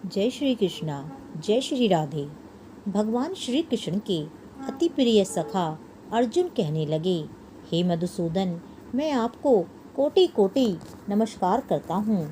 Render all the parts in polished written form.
जय श्री कृष्णा, जय श्री राधे। भगवान श्री कृष्ण के अति प्रिय सखा अर्जुन कहने लगे, हे मधुसूदन, मैं आपको कोटि कोटि नमस्कार करता हूँ।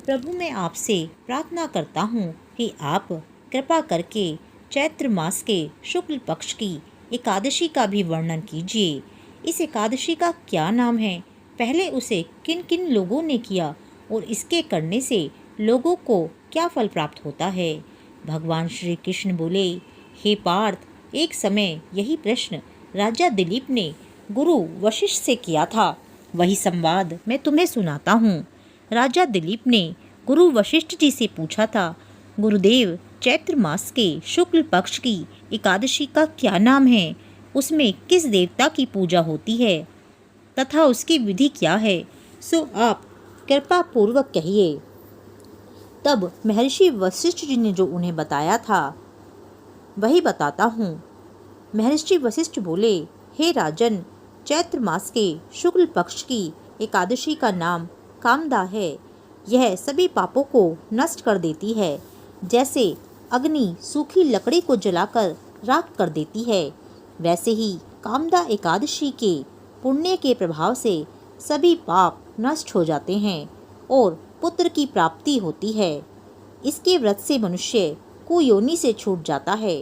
प्रभु, मैं आपसे प्रार्थना करता हूँ कि आप कृपा करके चैत्र मास के शुक्ल पक्ष की एकादशी का भी वर्णन कीजिए। इस एकादशी का क्या नाम है, पहले उसे किन किन लोगों ने किया और इसके करने से लोगों को क्या फल प्राप्त होता है। भगवान श्री कृष्ण बोले, हे पार्थ, एक समय यही प्रश्न राजा दिलीप ने गुरु वशिष्ठ से किया था। वही संवाद मैं तुम्हें सुनाता हूँ। राजा दिलीप ने गुरु वशिष्ठ जी से पूछा था, गुरुदेव, चैत्र मास के शुक्ल पक्ष की एकादशी का क्या नाम है, उसमें किस देवता की पूजा होती है तथा उसकी विधि क्या है, सो आप कृपा पूर्वक कहिए। तब महर्षि वशिष्ठ जी ने जो उन्हें बताया था वही बताता हूँ। महर्षि वशिष्ठ बोले, हे राजन, चैत्र मास के शुक्ल पक्ष की एकादशी का नाम कामदा है। यह सभी पापों को नष्ट कर देती है। जैसे अग्नि सूखी लकड़ी को जलाकर राख कर देती है, वैसे ही कामदा एकादशी के पुण्य के प्रभाव से सभी पाप नष्ट हो जाते हैं और पुत्र की प्राप्ति होती है। इसके व्रत से मनुष्य कुयोनि से छूट जाता है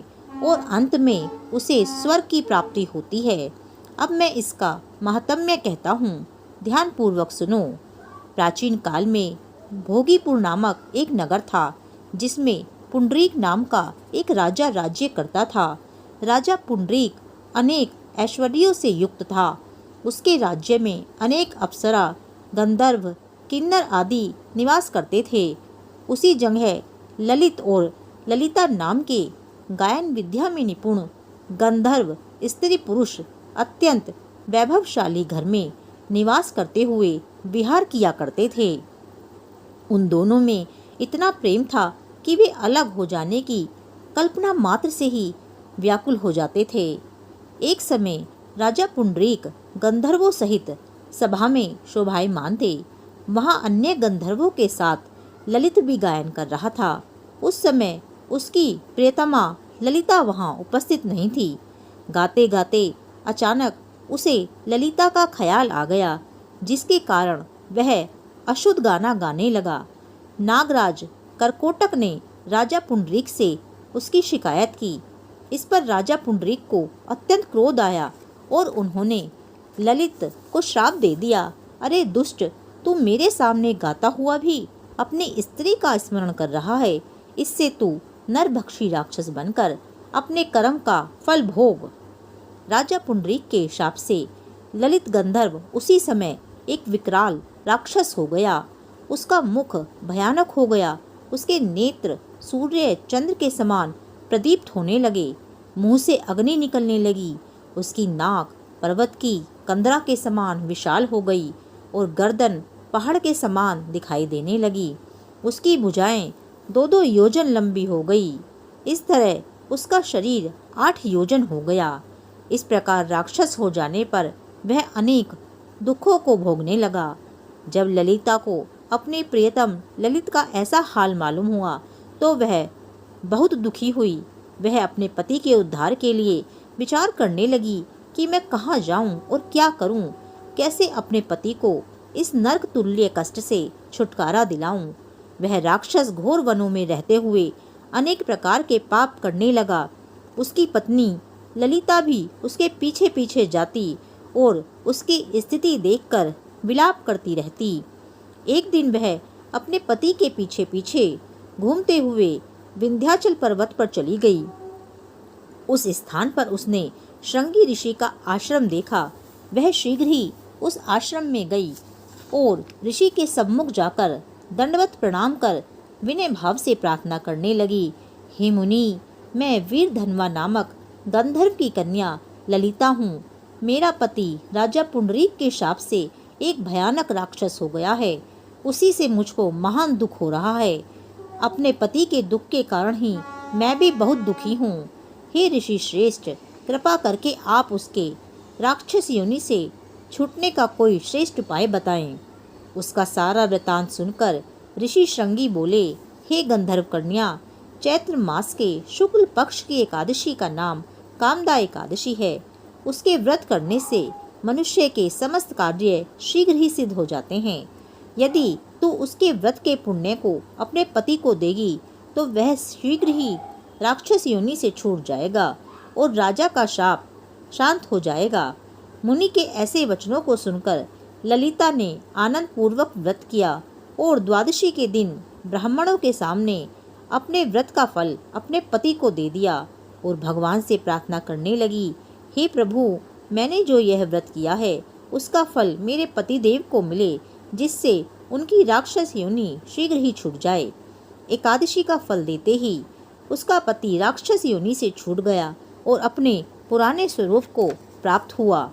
और अंत में उसे स्वर्ग की प्राप्ति होती है। अब मैं इसका महात्म्य कहता हूँ, ध्यान पूर्वक सुनो। प्राचीन काल में भोगीपुर नामक एक नगर था, जिसमें पुंडरीक नाम का एक राजा राज्य करता था। राजा पुंडरीक अनेक ऐश्वर्यों से युक्त था। उसके राज्य में अनेक अप्सरा, गंधर्व, किन्नर आदि निवास करते थे। उसी जगह ललित और ललिता नाम के गायन विद्या में निपुण गंधर्व स्त्री पुरुष अत्यंत वैभवशाली घर में निवास करते हुए विहार किया करते थे। उन दोनों में इतना प्रेम था कि वे अलग हो जाने की कल्पना मात्र से ही व्याकुल हो जाते थे। एक समय राजा पुंडरीक गंधर्वों सहित सभा में शोभायमान थे। वहाँ अन्य गंधर्वों के साथ ललित भी गायन कर रहा था। उस समय उसकी प्रियतमा ललिता वहाँ उपस्थित नहीं थी। गाते गाते अचानक उसे ललिता का ख्याल आ गया, जिसके कारण वह अशुद्ध गाना गाने लगा। नागराज करकोटक ने राजा पुंडरीक से उसकी शिकायत की। इस पर राजा पुंडरीक को अत्यंत क्रोध आया और उन्होंने ललित को श्राप दे दिया। अरे दुष्ट, तू मेरे सामने गाता हुआ भी अपनी स्त्री का स्मरण कर रहा है। इससे तू नरभक्षी राक्षस बनकर अपने कर्म का फल भोग। राजा पुंडरीक के शाप से ललित गंधर्व उसी समय एक विकराल राक्षस हो गया। उसका मुख भयानक हो गया। उसके नेत्र सूर्य चंद्र के समान प्रदीप्त होने लगे। मुंह से अग्नि निकलने लगी। उसकी नाक पर्वत की कंदरा के समान विशाल हो गई और गर्दन पहाड़ के समान दिखाई देने लगी। उसकी भुजाएं 2-2 योजन लंबी हो गई। इस तरह उसका शरीर 8 योजन हो गया। इस प्रकार राक्षस हो जाने पर वह अनेक दुखों को भोगने लगा। जब ललिता को अपने प्रियतम ललित का ऐसा हाल मालूम हुआ तो वह बहुत दुखी हुई। वह अपने पति के उद्धार के लिए विचार करने लगी कि मैं कहाँ जाऊँ और क्या करूँ, कैसे अपने पति को इस नरक तुल्य कष्ट से छुटकारा दिलाऊं। वह राक्षस घोर वनों में रहते हुए अनेक प्रकार के पाप करने लगा। उसकी पत्नी ललिता भी उसके पीछे पीछे जाती और उसकी स्थिति देखकर विलाप करती रहती। एक दिन वह अपने पति के पीछे पीछे घूमते हुए विंध्याचल पर्वत पर चली गई। उस स्थान पर उसने श्रृंगी ऋषि का आश्रम देखा। वह शीघ्र ही उस आश्रम में गई और ऋषि के सम्मुख जाकर दंडवत प्रणाम कर विनय भाव से प्रार्थना करने लगी। हे मुनि, मैं वीर धनवा नामक गंधर्व की कन्या ललिता हूँ। मेरा पति राजा पुंडरीक के शाप से एक भयानक राक्षस हो गया है। उसी से मुझको महान दुख हो रहा है। अपने पति के दुख के कारण ही मैं भी बहुत दुखी हूँ। हे ऋषि श्रेष्ठ, कृपा करके आप उसके राक्षस योनि से छूटने का कोई श्रेष्ठ उपाय बताएं। उसका सारा वृतांत सुनकर ऋषि श्रृंगी बोले, हे गंधर्व कन्या, चैत्र मास के शुक्ल पक्ष की एकादशी का नाम कामदा एकादशी है। उसके व्रत करने से मनुष्य के समस्त कार्य शीघ्र ही सिद्ध हो जाते हैं। यदि तू उसके व्रत के पुण्य को अपने पति को देगी तो वह शीघ्र ही राक्षस योनि से छूट जाएगा और राजा का शाप शांत हो जाएगा। मुनि के ऐसे वचनों को सुनकर ललिता ने आनंद पूर्वक व्रत किया और द्वादशी के दिन ब्राह्मणों के सामने अपने व्रत का फल अपने पति को दे दिया और भगवान से प्रार्थना करने लगी, हे प्रभु, मैंने जो यह व्रत किया है उसका फल मेरे पति देव को मिले, जिससे उनकी राक्षस योनि शीघ्र ही छूट जाए। एकादशी का फल देते ही उसका पति राक्षस योनि से छूट गया और अपने पुराने स्वरूप को प्राप्त हुआ।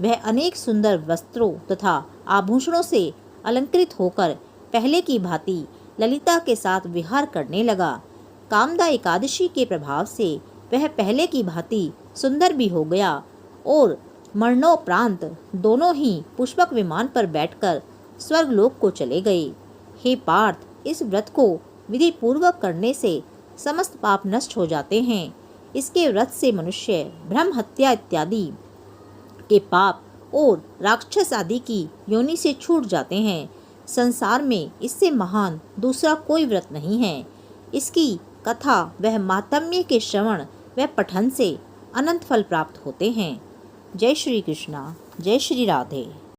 वह अनेक सुंदर वस्त्रों तथा आभूषणों से अलंकृत होकर पहले की भांति ललिता के साथ विहार करने लगा। कामदा एकादशी के प्रभाव से वह पहले की भांति सुंदर भी हो गया और मरणोपरांत दोनों ही पुष्पक विमान पर बैठकर स्वर्गलोक को चले गए। हे पार्थ, इस व्रत को विधि पूर्वक करने से समस्त पाप नष्ट हो जाते हैं। इसके व्रत से मनुष्य ब्रह्म हत्या इत्यादि के पाप और राक्षस आदि की योनि से छूट जाते हैं। संसार में इससे महान दूसरा कोई व्रत नहीं है। इसकी कथा वह मातम्य के श्रवण व पठन से अनंत फल प्राप्त होते हैं। जय श्री कृष्णा, जय श्री राधे।